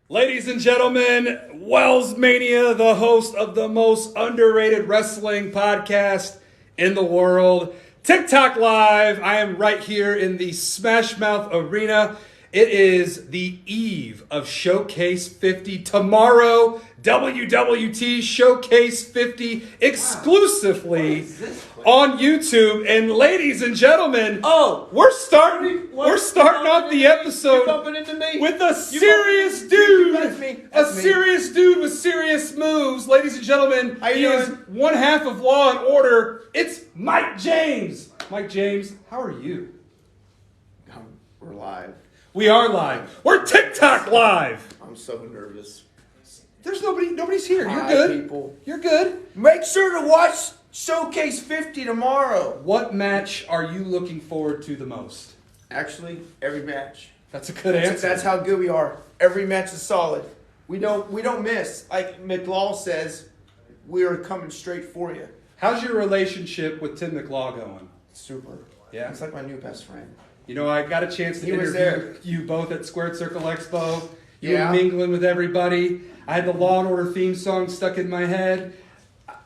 Ladies and gentlemen, WellsMania, the host of the most underrated wrestling podcast in the world. TikTok Live. I am right here in the Smash Mouth Arena. It is the eve of Showcase 50. Tomorrow, WWT Showcase 50 exclusively on YouTube. And ladies and gentlemen, we're starting off the episode with a serious dude. A serious dude with serious moves. Ladies and gentlemen, he is one half of Law and Order. It's Mike James. Mike James, how are you? We're live. We are live. We're TikTok live. I'm so nervous. There's nobody's here. You're Hi, good. people. You're good. Make sure to watch Showcase 50 tomorrow. What match are you looking forward to the most? Actually, every match. That's a good answer. That's how good we are. Every match is solid. We don't miss. Like McLaw says, we are coming straight for you. How's your relationship with Tim McLaw going? Super. Yeah? It's like my new best friend. You know, I got a chance to interview you both at Squared Circle Expo. You were mingling with everybody. I had the Law and Order theme song stuck in my head.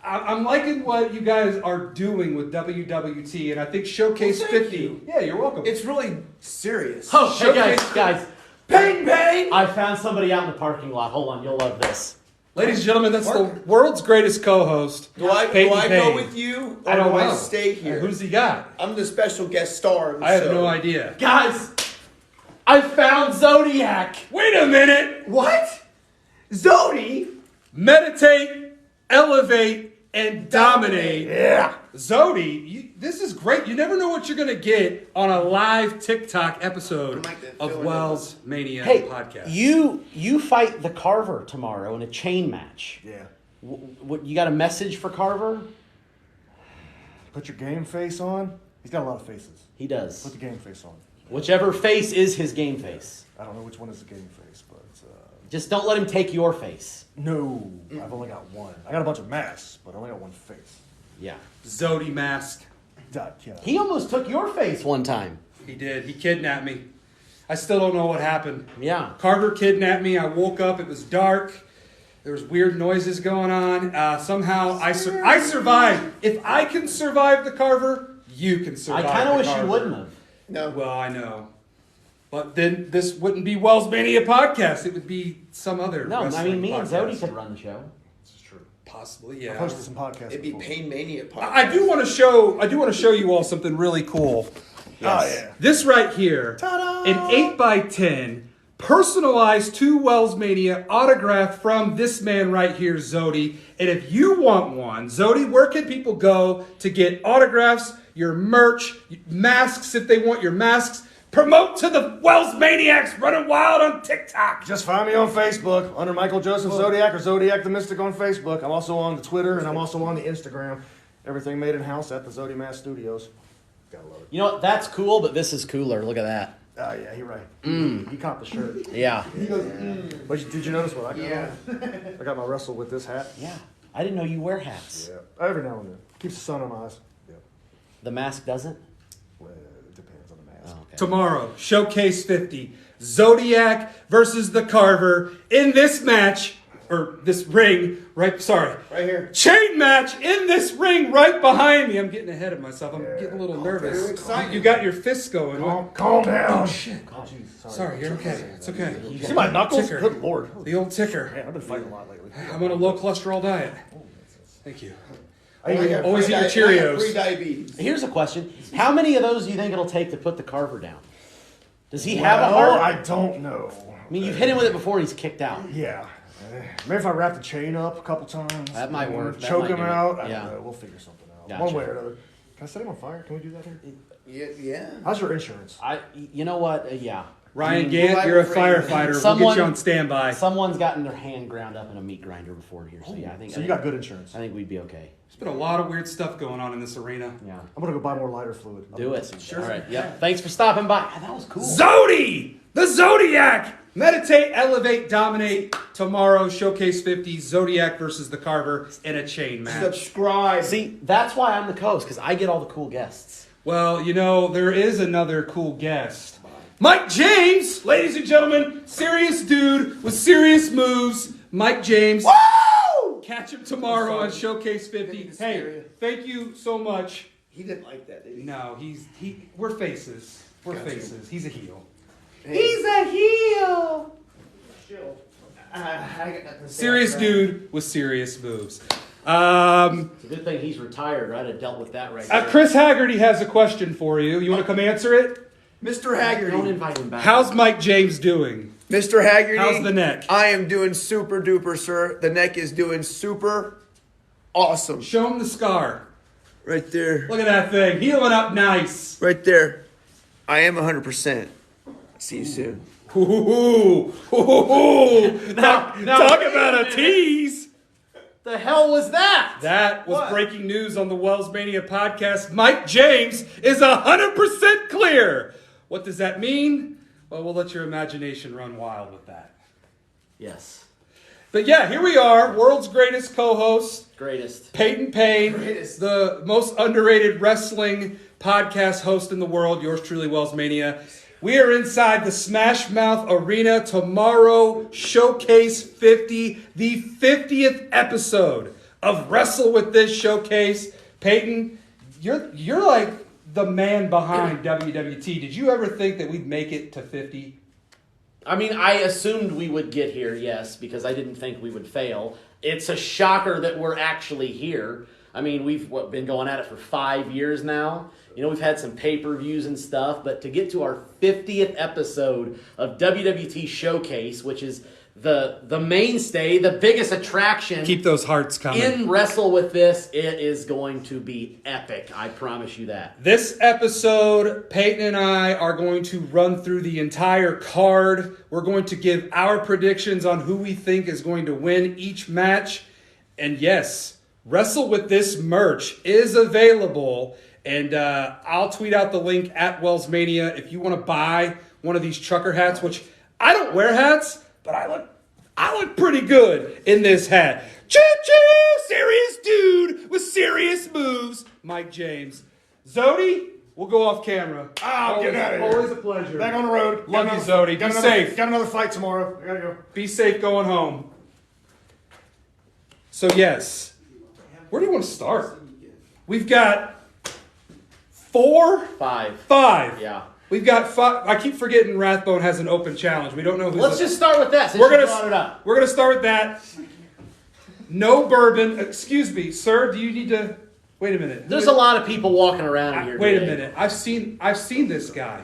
I'm liking what you guys are doing with WWT, and I think Showcase 50. You. Yeah, you're welcome. It's really serious. Oh, hey guys. Bang, bang! I found somebody out in the parking lot. Hold on, you'll love this. Ladies and gentlemen, that's the world's greatest co-host. Do I go with you, or I don't do know. I stay here? Who does he got? I'm the special guest star of the I have show. no idea. Guys, I found Zodiac. Wait a minute. What? Zodi? Meditate, elevate, and dominate. Yeah. Zodi, this is great. You never know what you're going to get on a live TikTok episode of WellsMania podcast. You fight the Carver tomorrow in a chain match. Yeah. What you got a message for Carver? Put your game face on. He's got a lot of faces. He does. Put the game face on. Whichever face is his game face. I don't know which one is the game face, but Just don't let him take your face. no, I've only got one. I got a bunch of masks, but I only got one face. Yeah. Zodi mask. Yeah. He almost took your face one time. He did. He kidnapped me. I still don't know what happened. Yeah. Carver kidnapped me. I woke up. It was dark. There was weird noises going on. Somehow I survived. If I can survive the Carver, you can survive I kind of wish Carver. you wouldn't have. No. Well, I know. But then this wouldn't be WellsMania podcast. It would be some other No, I mean, me and podcast. Zodi could run the show. This is true. Possibly, I've yeah. hosted some podcasts. It'd be before. Pain Mania podcast. I do want to show you all something really cool. Oh yeah. This right here, Ta-da! an 8x10 personalized to WellsMania autograph from this man right here, Zodi. And if you want one, Zodi, where can people go to get autographs, your merch, masks if they want your masks? Promote to the WellsManiacs running wild on TikTok. Just find me on Facebook under Michael Joseph Zodiac or Zodiac the Mystic on Facebook. I'm also on the Twitter and I'm also on the Instagram. Everything made in house at the Zodimac Studios. Gotta love it. You know what? That's cool, but this is cooler. Look at that. Oh yeah, you're right. He caught the shirt. Yeah. But did you notice what I got? Yeah. On? I got my wrestle with this hat. Yeah. I didn't know you wear hats. Yeah. Every now and then. Keeps the sun on my eyes. Yeah. The mask doesn't? Well, it depends on the mask. Oh, okay. Tomorrow, Showcase 50, Zodiac versus the Carver in this match, or this ring, right here. chain match in this ring right behind me. I'm getting ahead of myself. I'm getting a little nervous. You're excited. You got your fists going. Calm down. Oh, shit. Oh, jeez. Sorry, you're okay. It's okay. You see my knuckles? Ticker. Good lord. The old ticker. Man, I've been fighting a lot lately. I'm on a low cholesterol diet. Thank you. I got Always eat your Cheerios. Pre-diabetes. Here's a question. How many of those do you think it'll take to put the Carver down? Does he have a Well, heart? I don't know. I mean, you've hit him with it before and he's kicked out. Yeah. Maybe if I wrap the chain up a couple times. That might work. That Choke might him do it. out. I Yeah. don't know. We'll figure something out. Gotcha. One way or another. Can I set him on fire? Can we do that here? Yeah. How's your insurance? You know what? Yeah. Ryan Gant, you're a firefighter. We'll get you on standby. Someone's gotten their hand ground up in a meat grinder before here, so yeah, I think. So you got good insurance. I think we'd be okay. There's been a lot of weird stuff going on in this arena. Yeah. I'm gonna go buy more lighter fluid. Do it. Sure. All right. Yep. Thanks for stopping by. That was cool. Zodi! The Zodiac! Meditate, elevate, dominate. Tomorrow, Showcase 50, Zodiac versus the Carver in a chain match. Subscribe. See, that's why I'm the co-host, because I get all the cool guests. Well, you know, there is another cool guest. Mike James, ladies and gentlemen, serious dude with serious moves. Mike James. Woo! Catch him tomorrow on Showcase 50. Didn't scare Hey, you. thank you so much. He didn't like that, did he? No, we're faces. We're Gotcha. faces. He's a heel. He's a heel. Serious dude with serious moves. It's a good thing he's retired. I'd have dealt with that right there. Chris Haggerty has a question for you. You want to come answer it? Mr. Haggerty. Don't invite him back. How's Mike James doing? Mr. Haggerty. How's the neck? I am doing super duper, sir. The neck is doing super awesome. Show him the scar. Right there. Look at that thing. Healing up nice. Right there. I am 100%. See you soon. Ooh. Now, Talk wait about a a minute. tease. The hell was that? That was What? breaking news on the WellsMania podcast. Mike James is 100% clear. What does that mean? Well, we'll let your imagination run wild with that. Yes. But yeah, here we are, world's greatest co-host, Greatest. Peyton Payne, Greatest. the most underrated wrestling podcast host in the world, yours truly, WellsMania. We are inside the Smash Mouth Arena tomorrow, Showcase 50, the 50th episode of Wrestle With This Showcase. Peyton, you're like the man behind WWT. Did you ever think that we'd make it to 50? I mean, I assumed we would get here, yes, because I didn't think we would fail. It's a shocker that we're actually here. I mean, we've been going at it for 5 years now. You know, we've had some pay-per-views and stuff, but to get to our 50th episode of WWT Showcase, which is the mainstay, the biggest attraction Keep those hearts coming. in Wrestle With This, it is going to be epic. I promise you that. This episode, Peyton and I are going to run through the entire card. We're going to give our predictions on who we think is going to win each match. And yes, Wrestle With This merch is available. And I'll tweet out the link at WellsMania if you want to buy one of these trucker hats, which I don't wear hats, but I look pretty good in this hat. Choo-choo! Serious dude with serious moves. Mike James. Zodi, we'll go off camera. Oh, get out of here. Always a pleasure. Back on the road. Love Got you, another- Zodi. got Be another- safe. Got another fight tomorrow. I gotta go. Be safe going home. So yes, where do you want to start? We've got Five. five. Yeah. We've got five. I keep forgetting Rathbone has an open challenge. We don't know who's. Let's just start with that since We're you gonna brought it up. We're gonna start with that. No bourbon. Excuse me, sir. Do you need to? Wait a minute. There's a lot of people walking around here Wait a today. minute. I've seen this guy.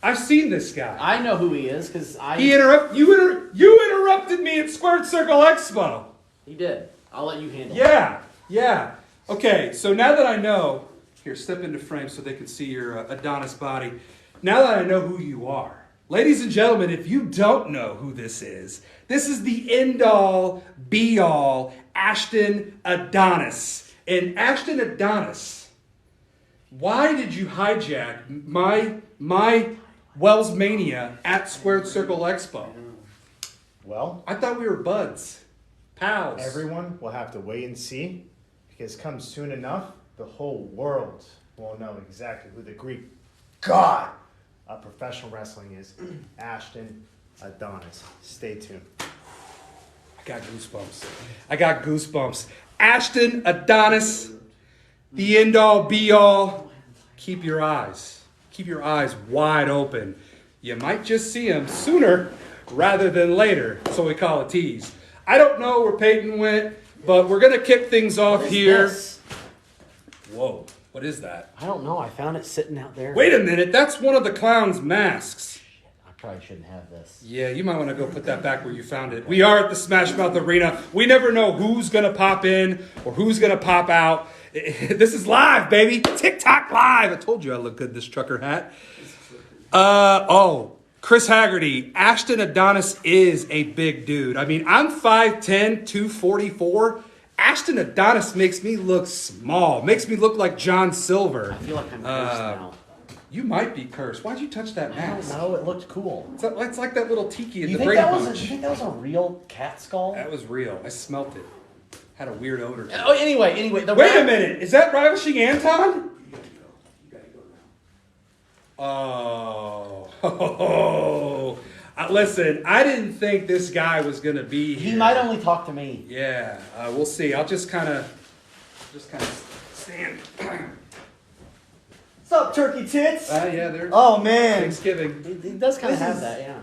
I've seen this guy. I know who he is because You interrupted me at Squared Circle Expo. He did. I'll let you handle it. Yeah. Okay, so now that I know, here, step into frame so they can see your Adonis body. Now that I know who you are, ladies and gentlemen, if you don't know who this is the end-all, be-all Ashton Adonis. And Ashton Adonis, why did you hijack my WellsMania at Squared Circle Expo? Well, I thought we were buds, pals. everyone will have to wait and see, because come soon enough, the whole world will know exactly who the Greek god of professional wrestling is, Ashton Adonis. Stay tuned. I got goosebumps. Ashton Adonis, the end all be all. Keep your eyes wide open. You might just see him sooner rather than later, so we call it tease. I don't know where Peyton went, but we're gonna kick things off What is here. this? Whoa, what is that? I don't know. I found it sitting out there. Wait a minute, that's one of the clown's masks. I probably shouldn't have this. Yeah, you might want to go put that back where you found it. We are at the Smash Mouth Arena. We never know who's going to pop in or who's going to pop out. This is live, baby. TikTok live. I told you I look good in this trucker hat. Chris Haggerty. Ashton Adonis is a big dude. I mean, I'm 5'10", 244. Ashton Adonis makes me look small. Makes me look like John Silver. I feel like I'm cursed now. You might be cursed. Why'd you touch that I mask? don't know. It looked cool. It's like that little tiki in You the think Brady that was? Bunch. You think that was a real cat skull? That was real. I smelt it. Had a weird odor. Oh, anyway. Wait a minute. Is that Ravishing Anton? Oh. Oh, listen, I didn't think this guy was going to be here. He might only talk to me. Yeah, we'll see. I'll just kind of stand. What's up, turkey tits? Yeah, they're Oh man. Thanksgiving. He does kind of This have is- that, yeah.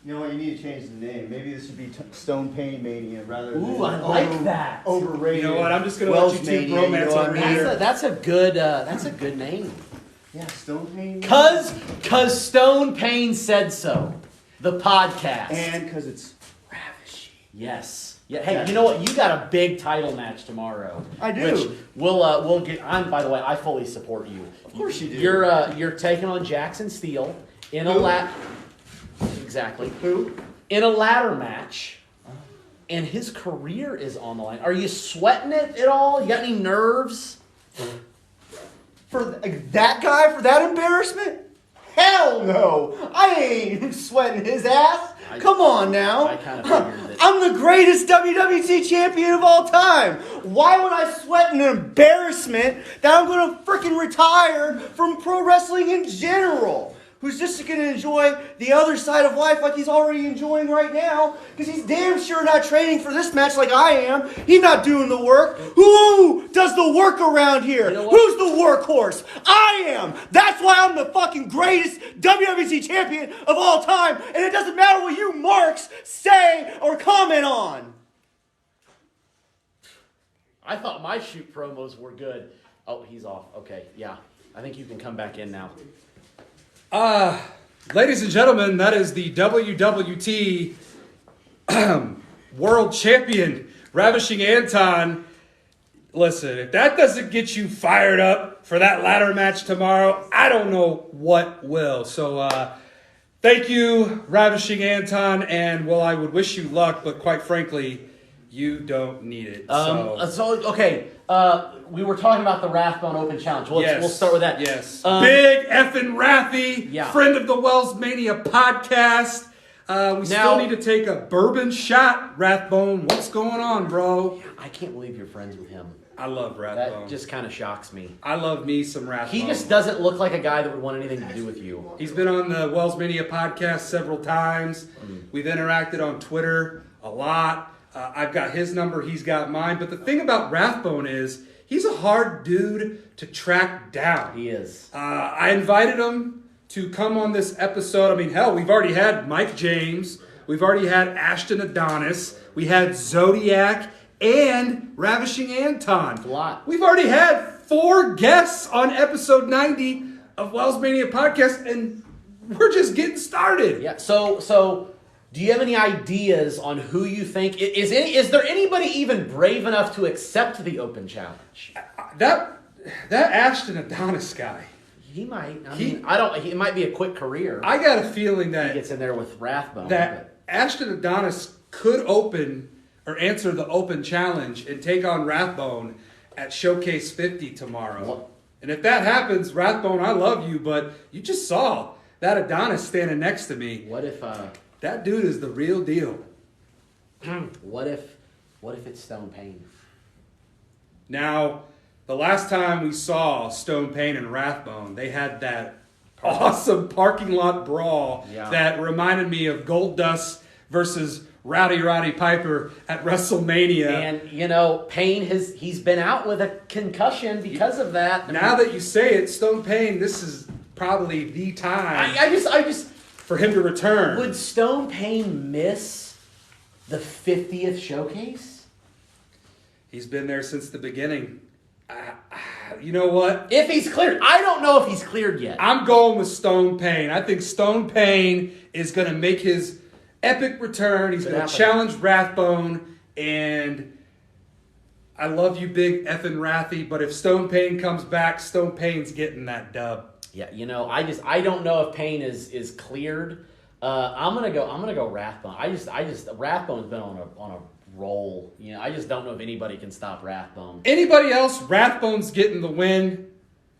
You know what? You need to change the name. Maybe this should be Stone Pain Mania rather than Ooh, I like that. overrated. You know what? I'm just going to let you two WellsMania, bromance you know what I over mean? here. That's a good name. Yeah, Stone Pain. Mania. Cause Stone Pain said so. The podcast. And because it's ravishing. Yes. Yeah. Hey, you know what? You got a big title match tomorrow. I do. Which we'll get. By the way, I fully support you. Of course you do. You're taking on Jackson Steele in a Exactly. Who? In a ladder match, and his career is on the line. Are you sweating it at all? You got any nerves? For that guy? For that embarrassment? Hell no! I ain't sweating his ass. Come on now. I kind of figured that. I'm the greatest WWT champion of all time. Why would I sweat an embarrassment that I'm going to freaking retire from pro wrestling in general? Who's just going to enjoy the other side of life like he's already enjoying right now? Because he's damn sure not training for this match like I am. He's not doing the work. Who does the work around here? You know what? Who's the workhorse? I am. That's why I'm the fucking greatest WWT champion of all time. And it doesn't matter what you marks say or comment on. I thought my shoot promos were good. Oh, he's off. Okay, yeah. I think you can come back in now. Ladies and gentlemen, that is the WWT World Champion, Ravishing Anton. Listen, if that doesn't get you fired up for that ladder match tomorrow, I don't know what will. So, thank you, Ravishing Anton, and well, I would wish you luck, but quite frankly, you don't need it. We were talking about the Rathbone Open Challenge. We'll start with that. Yes. Big effing Rathy, Yeah. friend of the WellsMania podcast. We still need to take a bourbon shot, Rathbone. What's going on, bro? I can't believe you're friends with him. I love Rathbone. That just kind of shocks me. I love me some Rathbone. He just doesn't look like a guy that would want anything to do with you. He's been on the WellsMania podcast several times. We've interacted on Twitter a lot. I've got his number, he's got mine. But the thing about Rathbone is he's a hard dude to track down. He is. I invited him to come on this episode. I mean, hell, we've already had Mike James. We've already had Ashton Adonis. We had Zodiac and Ravishing Anton. A lot. We've already had 4 guests on episode 90 of WellsMania podcast, and we're just getting started. Yeah. So do you have any ideas on who you think is there anybody even brave enough to accept the open challenge? That Ashton Adonis guy. He might. It might be a quick career. I got a feeling He that gets in there with Rathbone. that Ashton Adonis could open or answer the open challenge and take on Rathbone at Showcase 50 tomorrow. What? And if that happens, Rathbone, I love you, but you just saw that Adonis standing next to me. What if That dude is the real deal. what if it's Stone Pain? Now, the last time we saw Stone Pain and Rathbone, they had that awesome parking lot brawl that reminded me of Goldust versus Rowdy Piper at WrestleMania. And Pain he's been out with a concussion because of that. Now that you say it, Stone Pain, this is probably the time I just for him to return. would Stone Pain miss the 50th showcase? He's been there since the beginning. You know what? If he's cleared. I don't know if he's cleared yet. I'm going with Stone Pain. I think Stone Pain is going to make his epic return. He's going to challenge Rathbone. And I love you, big effing Rathy. But if Stone Pain comes back, Stone Pain's getting that dub. Yeah, I don't know if Pain is cleared. I'm gonna go Rathbone. Rathbone's been on a roll. I just don't know if anybody can stop Rathbone. Anybody else, Rathbone's getting the win,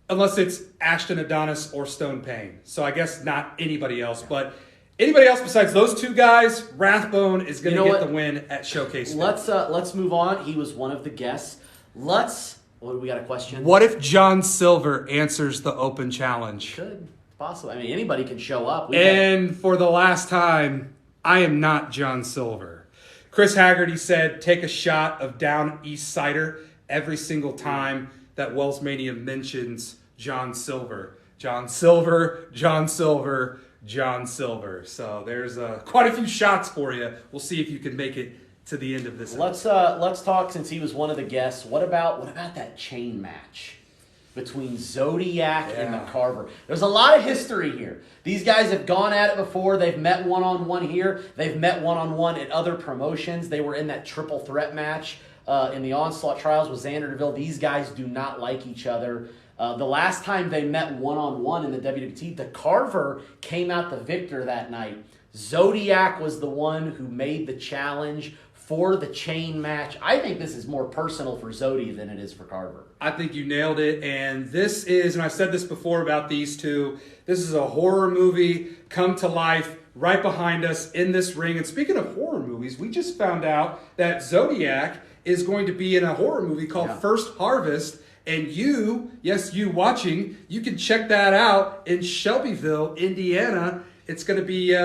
unless it's Ashton Adonis or Stone Pain. So I guess not anybody else, but anybody else besides those two guys, Rathbone is going to get the win at Showcase. Let's move on. He was one of the guests. What do we got a question? What if John Silver answers the open challenge? Could. Possibly. I mean, anybody can show up. And for the last time, I am not John Silver. Chris Haggerty said, take a shot of Down East Cider every single time that WellsMania mentions John Silver. John Silver, John Silver, John Silver. So there's quite a few shots for you. We'll see if you can make it to the end of this. Let's talk, since he was one of the guests. What about that chain match between Zodiac and the Carver? There's a lot of history here. These guys have gone at it before. They've met one-on-one here. They've met one-on-one at other promotions. They were in that triple threat match in the Onslaught Trials with Xander DeVille. These guys do not like each other. The last time they met one-on-one in the WWT, the Carver came out the victor that night. Zodiac was the one who made the challenge for the chain match. I think this is more personal for Zodi than it is for Carver. I think you nailed it. And this is, and I've said this before about these two, this is a horror movie come to life right behind us in this ring. And speaking of horror movies, we just found out that Zodiac is going to be in a horror movie called First Harvest. And you watching, you can check that out in Shelbyville, Indiana. It's going to be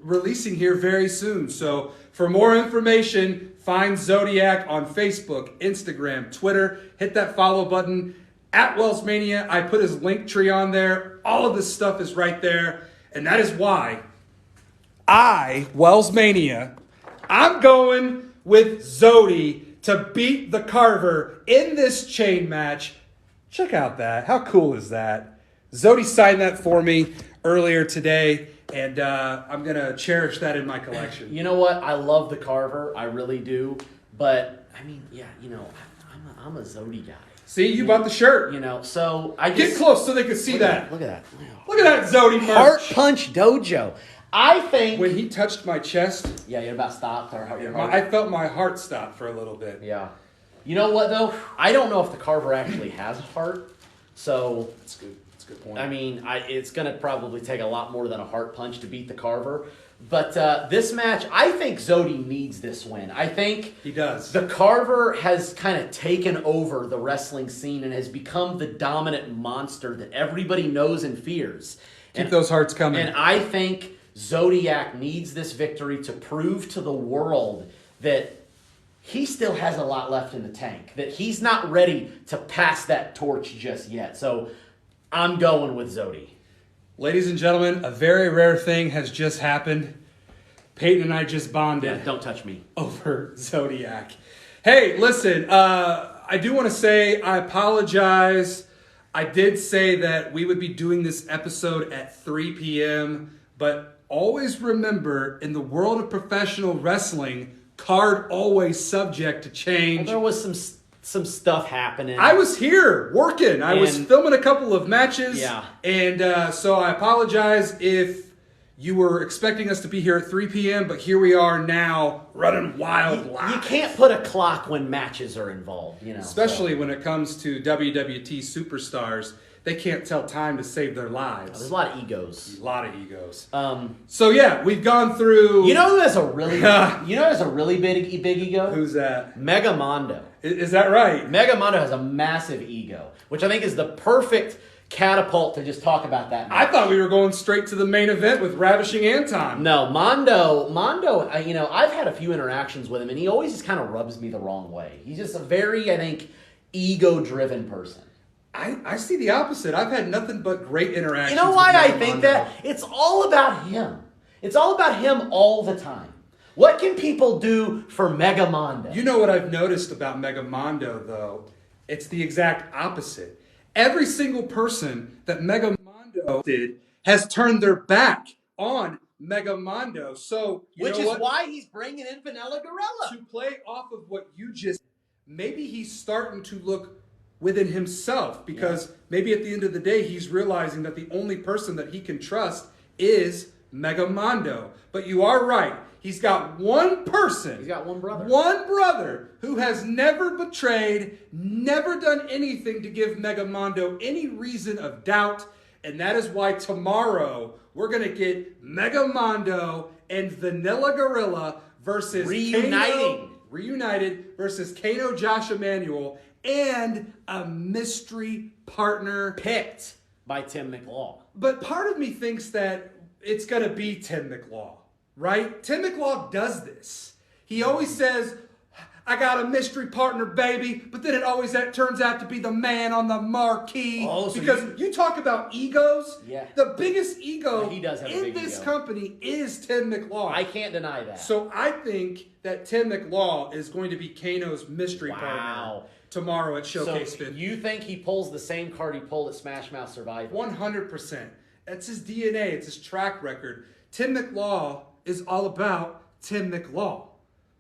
releasing here very soon. So for more information, find Zodiac on Facebook, Instagram, Twitter. Hit that follow button at WellsMania. I put his link tree on there. All of this stuff is right there. And that is why WellsMania, I'm going with Zodi to beat the Carver in this chain match. Check out that. How cool is that? Zodi signed that for me earlier today, and I'm going to cherish that in my collection. You know what? I love the Carver. I really do. But, I mean, I'm a Zodi guy. See, you bought the shirt. So I just... Get close so they can see that. Look at that. Look at that Zodi merch. Heart Punch Dojo. I think... When he touched my chest... Yeah, you about stopped. I felt my heart stop for a little bit. Yeah. You know what, though? I don't know if the Carver actually has a heart. So... That's good. That's a good point. I mean, it's going to probably take a lot more than a heart punch to beat the Carver. But this match, I think Zodi needs this win. I think he does. The Carver has kind of taken over the wrestling scene and has become the dominant monster that everybody knows and fears. Keep those hearts coming. And I think Zodiac needs this victory to prove to the world that he still has a lot left in the tank, that he's not ready to pass that torch just yet. So I'm going with Zodi. Ladies and gentlemen, a very rare thing has just happened. Peyton and I just bonded. Yeah, don't touch me. Over Zodiac. Hey, listen, I do want to say I apologize. I did say that we would be doing this episode at 3 p.m., but always remember, in the world of professional wrestling, card always subject to change. Well, there was some stuff happening. I was here working. I was filming a couple of matches. Yeah. And so I apologize if you were expecting us to be here at 3 p.m., but here we are now running wild live. You can't put a clock when matches are involved, Especially when it comes to WWT superstars. They can't tell time to save their lives. There's a lot of egos. A lot of egos. So yeah, we've gone through. You know who has a really big ego? Who's that? Mega Mondo. Is that right? Mega Mondo has a massive ego, which I think is the perfect catapult to just talk about that match. I thought we were going straight to the main event with Ravishing Anton. No, Mondo, I've had a few interactions with him, and he always just kind of rubs me the wrong way. He's just a very, I think, ego-driven person. I see the opposite. I've had nothing but great interactions. You know why I with think Mondo. that? It's all about him. It's all about him all the time. What can people do for Mega Mondo? You know what I've noticed about Mega Mondo, though? It's the exact opposite. Every single person that Mega Mondo did has turned their back on Mega Mondo. So, Which is why he's bringing in Vanilla Gorilla. To play off of what you just... Maybe he's starting to look within himself, because maybe at the end of the day, he's realizing that the only person that he can trust is Mega Mondo. But you are right. He's got one person. He's got one brother. One brother who has never betrayed, never done anything to give Mega Mondo any reason of doubt. And that is why tomorrow we're going to get Mega Mondo and Vanilla Gorilla versus reunited versus Kano Josh Emanuel, and a mystery partner picked by Tim McLaw. but part of me thinks that it's going to be Tim McLaw, right? Tim McLaw does this. He always says, I got a mystery partner, baby, but then it always turns out to be the man on the marquee. Oh, so because you talk about egos. Yeah. The biggest ego He does have a in big this ego. company is Tim McLaw. I can't deny that. So I think that Tim McLaw is going to be Kano's mystery partner tomorrow at Showcase 50. You think he pulls the same card he pulled at Smash Mouth Survivor? 100%. That's his DNA. It's his track record. Tim McLaw is all about Tim McLaw.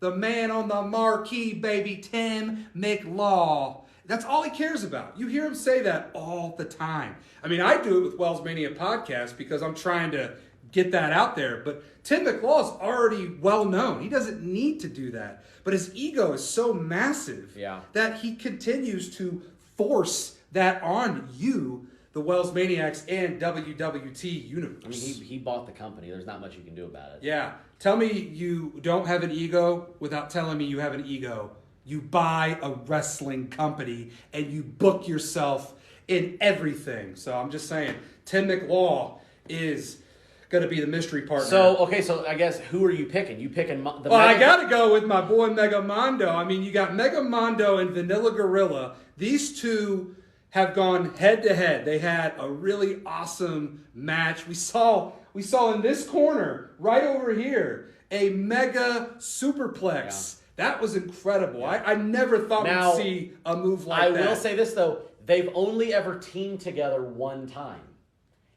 The man on the marquee, baby, Tim McLaw. That's all he cares about. You hear him say that all the time. I mean, I do it with WellsMania podcast because I'm trying to get that out there. But Tim McLaw is already well known. He doesn't need to do that. But his ego is so massive that he continues to force that on you, the WellsManiacs and WWT universe. I mean, he bought the company. There's not much you can do about it. Yeah. Tell me you don't have an ego without telling me you have an ego. You buy a wrestling company and you book yourself in everything. So I'm just saying, Tim McLaw is going to be the mystery partner. So I guess who are you picking? You picking I got to go with my boy Mega Mondo. I mean, you got Mega Mondo and Vanilla Gorilla. These two have gone head to head. They had a really awesome match. We saw in this corner, right over here, a mega superplex. Yeah. That was incredible. Yeah. I never thought we'd see a move like that. I will say this, though. They've only ever teamed together one time.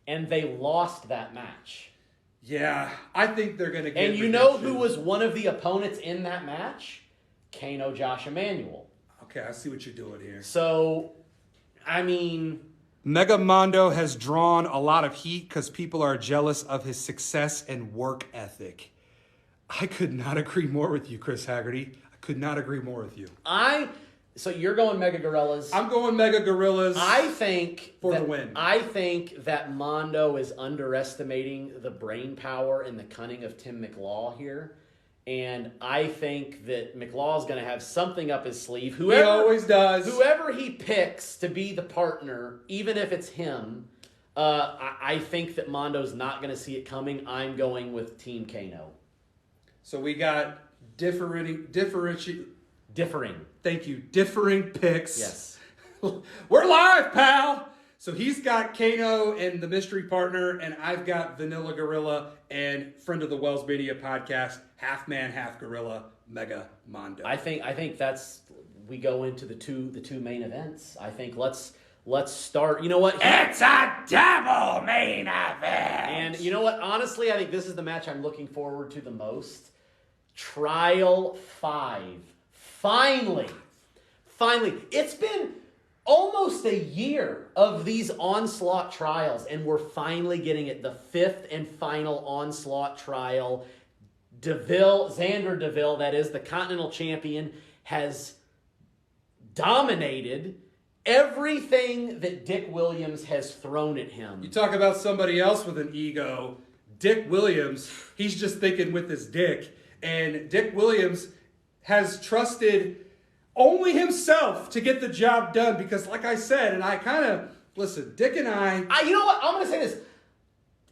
And they lost that match. Yeah, I think they're going to get And you know who was one of the opponents in that match? Kano Josh Emanuel. Okay, I see what you're doing here. So, I mean, Mega Mondo has drawn a lot of heat because people are jealous of his success and work ethic. I could not agree more with you, Chris Haggerty. I could not agree more with you. So you're going Mega Gorillas. I'm going Mega Gorillas. I think for the win. I think that Mondo is underestimating the brain power and the cunning of Tim McLaw here. And I think that McLaw's going to have something up his sleeve. He always does. Whoever he picks to be the partner, even if it's him, I think that Mondo's not going to see it coming. I'm going with Team Kano. So we got differing. Thank you. Differing picks. Yes. We're live, pal. So he's got Kano and the mystery partner, and I've got Vanilla Gorilla and friend of the WellsMania podcast, half man, half gorilla, Mega Mondo. I think that's we go into the two main events. I think let's start. You know what? It's a double main event. And you know what? Honestly, I think this is the match I'm looking forward to the most. Trial 5. Finally. It's been almost a year of these Onslaught trials, and we're finally getting it. The 5th and final Onslaught trial. Xander DeVille, that is the Continental Champion, has dominated everything that Dick Williams has thrown at him. You talk about somebody else with an ego. Dick Williams, he's just thinking with his dick. And Dick Williams has trusted only himself to get the job done because, like I said, and I kind of, listen, Dick and I... You know what? I'm going to say this.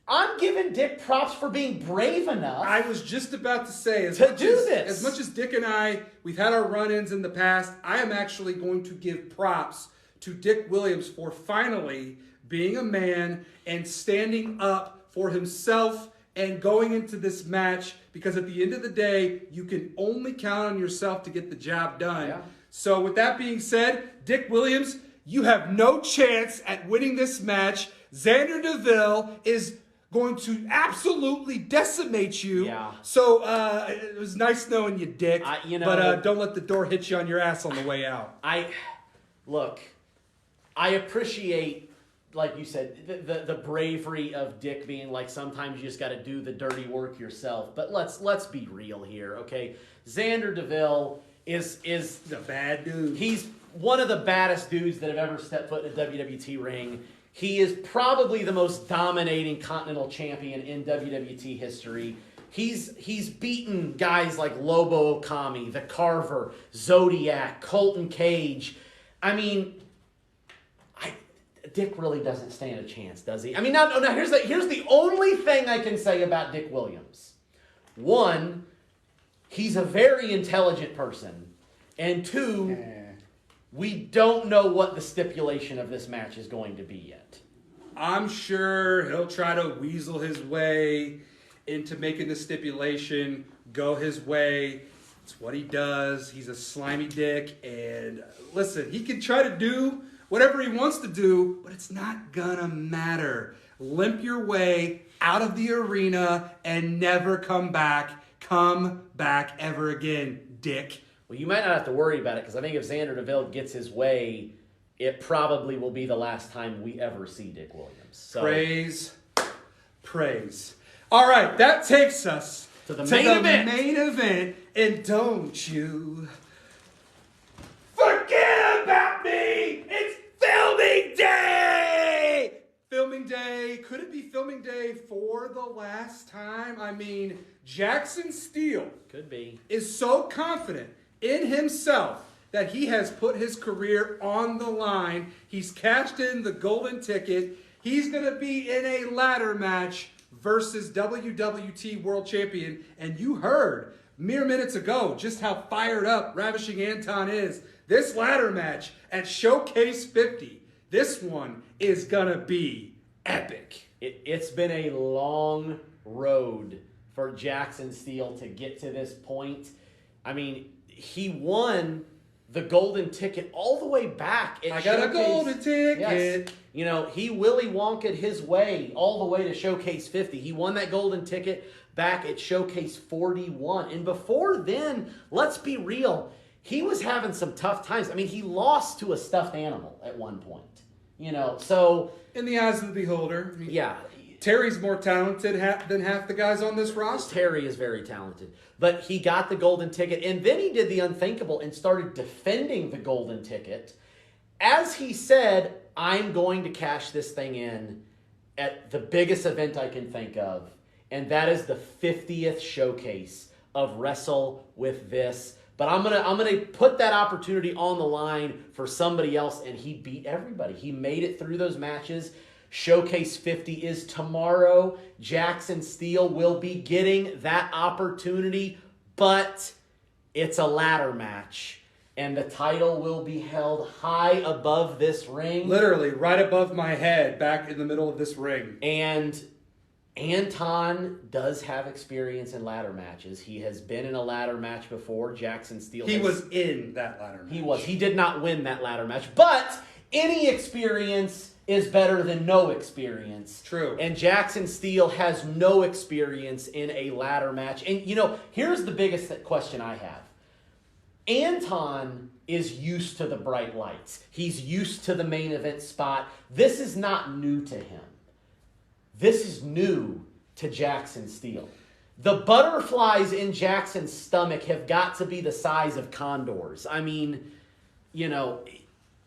I'm giving Dick props for being brave enough. I was just about to say, as much as Dick and I, we've had our run-ins in the past, I am actually going to give props to Dick Williams for finally being a man and standing up for himself and going into this match, because at the end of the day, you can only count on yourself to get the job done. Yeah. So with that being said, Dick Williams, you have no chance at winning this match. Xander DeVille is going to absolutely decimate you. Yeah. So it was nice knowing you, Dick. But don't let the door hit you on your ass on the way out. I appreciate, like you said, the bravery of Dick being like, sometimes you just got to do the dirty work yourself. But let's be real here, okay? Xander DeVille is the bad dude. He's one of the baddest dudes that have ever stepped foot in a WWT ring. He is probably the most dominating Continental Champion in WWT history. He's beaten guys like Lobo Okami, The Carver, Zodiac, Colton Cage. I mean, But Dick really doesn't stand a chance, does he? I mean, now here's the only thing I can say about Dick Williams. One, he's a very intelligent person. And two, we don't know what the stipulation of this match is going to be yet. I'm sure he'll try to weasel his way into making the stipulation go his way. It's what he does. He's a slimy dick. And listen, he can try to do whatever he wants to do, but it's not gonna matter. Limp your way out of the arena and never come back. Come back ever again, dick. Well, you might not have to worry about it, because I think if Xander DeVille gets his way, it probably will be the last time we ever see Dick Williams. So, praise. All right, that takes us to the main event. And don't you forget about me. It's filming day. Filming day. Could it be filming day for the last time? I mean, Jackson Steele could be. Is so confident in himself that he has put his career on the line. He's cashed in the golden ticket. He's going to be in a ladder match versus WWT World Champion. And you heard mere minutes ago just how fired up Ravishing Anton is. This ladder match at Showcase 50, this one is going to be epic. It's been a long road for Jackson Steele to get to this point. I mean, he won the golden ticket all the way back at I got Showcase. a golden ticket. Yes. You know, he Willy Wonka'd his way all the way to Showcase 50. He won that golden ticket back at Showcase 41. And before then, let's be real, he was having some tough times. I mean, he lost to a stuffed animal at one point. You know, so... In the eyes of the beholder. I mean, yeah. Terry's more talented than half the guys on this roster. Terry is very talented. But he got the golden ticket, and then he did the unthinkable and started defending the golden ticket. As he said, I'm going to cash this thing in at the biggest event I can think of, and that is the 50th showcase of Wrestle With This. But I'm gonna put that opportunity on the line for somebody else, and he beat everybody. He made it through those matches. Showcase 50 is tomorrow. Jackson Steele will be getting that opportunity, but it's a ladder match, and the title will be held high above this ring. Literally right above my head, back in the middle of this ring. And Anton does have experience in ladder matches. He has been in a ladder match before. Jackson Steele. He was in that ladder match. He was. He did not win that ladder match, but any experience is better than no experience. True. And Jackson Steele has no experience in a ladder match. And, you know, here's the biggest question I have. Anton is used to the bright lights. He's used to the main event spot. This is not new to him. This is new to Jackson Steele. The butterflies in Jackson's stomach have got to be the size of condors. I mean, you know...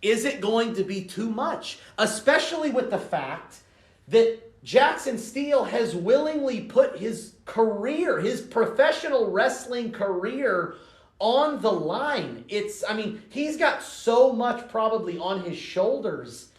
Is it going to be too much? Especially with the fact that Jackson Steele has willingly put his career, his professional wrestling career, on the line. He's got so much probably on his shoulders.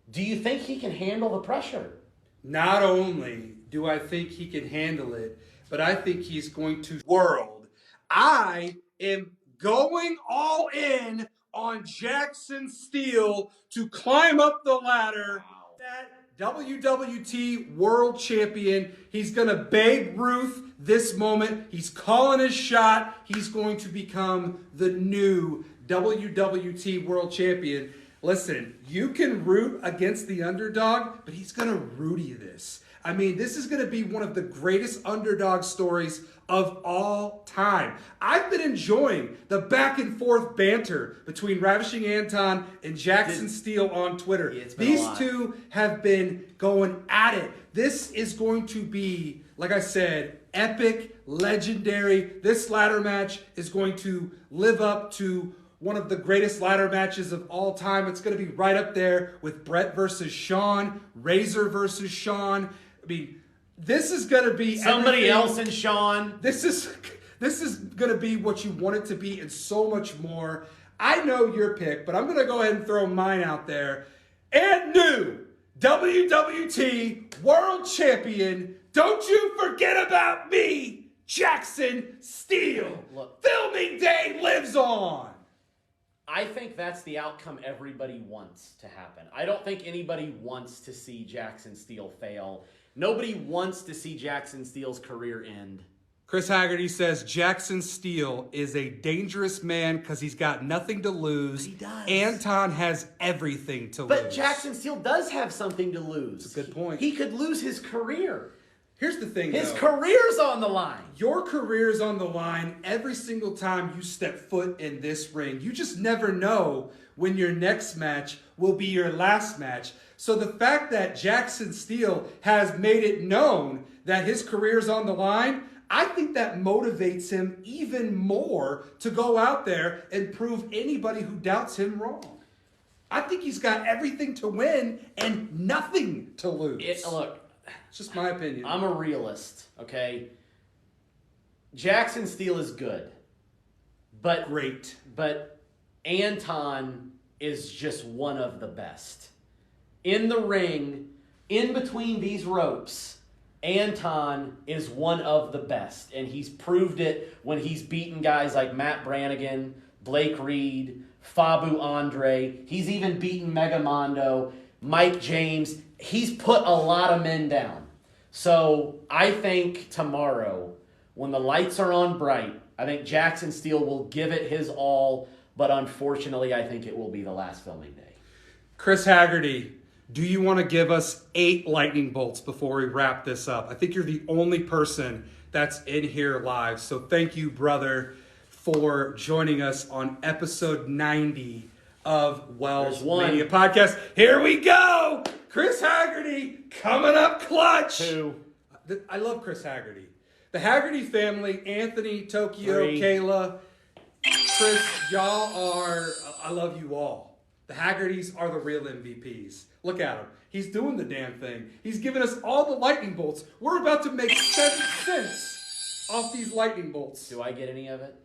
Do you think he can handle the pressure? Not only do I think he can handle it, but I think he's going to world. I am going all in on Jackson Steele to climb up the ladder. Wow. That WWT World Champion. He's going to Babe Ruth this moment. He's calling his shot. He's going to become the new WWT World Champion. Listen, you can root against the underdog, but he's going to Rudy this. I mean, this is going to be one of the greatest underdog stories of all time. I've been enjoying the back and forth banter between Ravishing Anton and Jackson Steele on Twitter. These two have been going at it. This is going to be, like I said, epic, legendary. This ladder match is going to live up to one of the greatest ladder matches of all time. It's going to be right up there with Brett versus Shawn, Razor versus Shawn. I mean, this is going to be somebody else and Shawn. This is going to be what you want it to be and so much more. I know your pick, but I'm going to go ahead and throw mine out there. and new WWT World Champion. Don't you forget about me, Jackson Steele. Look. Filming day lives on. I think that's the outcome everybody wants to happen. I don't think anybody wants to see Jackson Steele fail. Nobody wants to see Jackson Steele's career end. Chris Haggerty says Jackson Steele is a dangerous man because he's got nothing to lose. But he does. Anton has everything to lose. But Jackson Steele does have something to lose. That's a good point. He could lose his career. Here's the thing, His though. career's on the line. Your career's on the line every single time you step foot in this ring. You just never know when your next match will be your last match. So the fact that Jackson Steele has made it known that his career's on the line, I think that motivates him even more to go out there and prove anybody who doubts him wrong. I think he's got everything to win and nothing to lose. Look, it's just my opinion. I'm a realist, okay? Jackson Steele is good. But Great. But Anton is just one of the best. In the ring, in between these ropes, Anton is one of the best. And he's proved it when he's beaten guys like Matt Brannigan, Blake Reed, Fabu Andre. He's even beaten Megamondo, Mike James. He's put a lot of men down. So I think tomorrow, when the lights are on bright, I think Jackson Steele will give it his all. But unfortunately, I think it will be the last filming day. Chris Haggerty, do you want to give us 8 lightning bolts before we wrap this up? I think you're the only person that's in here live. So thank you, brother, for joining us on episode 90 of WellsMania Podcast. Here we go! Chris Haggerty coming up clutch. 2. I love Chris Haggerty. The Haggerty family, Anthony, Tokyo, 3. Kayla, Chris, y'all are, I love you all. The Haggertys are the real MVPs. Look at him. He's doing the damn thing. He's giving us all the lightning bolts. We're about to make 7 cents off these lightning bolts. Do I get any of it?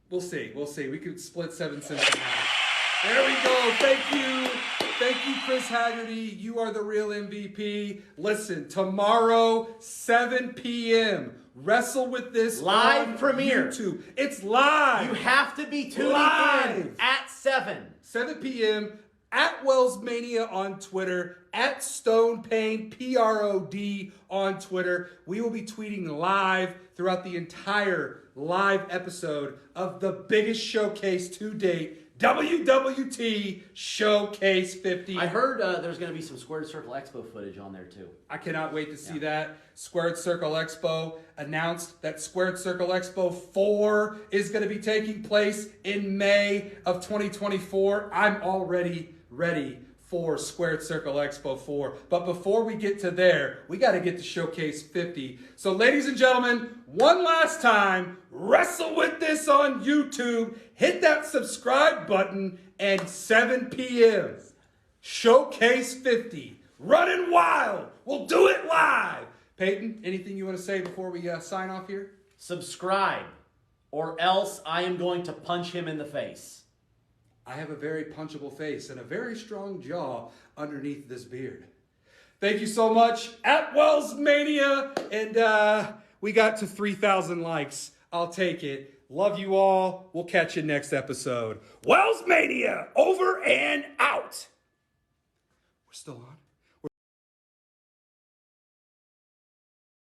We'll see. We'll see. We could split 7 cents in half. There we go. Thank you. Thank you, Chris Haggerty. You are the real MVP. Listen, tomorrow, 7 p.m., Wrestle With This Live on premiere. YouTube. It's live. You have to be tuning Live. in at 7. 7 p.m. at WellsMania on Twitter, at Stone Pain, PROD on Twitter. We will be tweeting live throughout the entire live episode of the biggest showcase to date, WWT Showcase 50. I heard there's going to be some Squared Circle Expo footage on there too. I cannot wait to see that. Squared Circle Expo announced that Squared Circle Expo 4 is going to be taking place in May of 2024. I'm already ready for Squared Circle Expo 4. But before we get to there, we got to get to Showcase 50. So ladies and gentlemen, one last time, Wrestle With This on YouTube. Hit that subscribe button, and 7 p.m. Showcase 50. Running wild. We'll do it live. Peyton, anything you want to say before we sign off here? Subscribe, or else I am going to punch him in the face. I have a very punchable face and a very strong jaw underneath this beard. Thank you so much. At WellsMania. And we got to 3,000 likes. I'll take it. Love you all. We'll catch you next episode. WellsMania over and out. We're still on.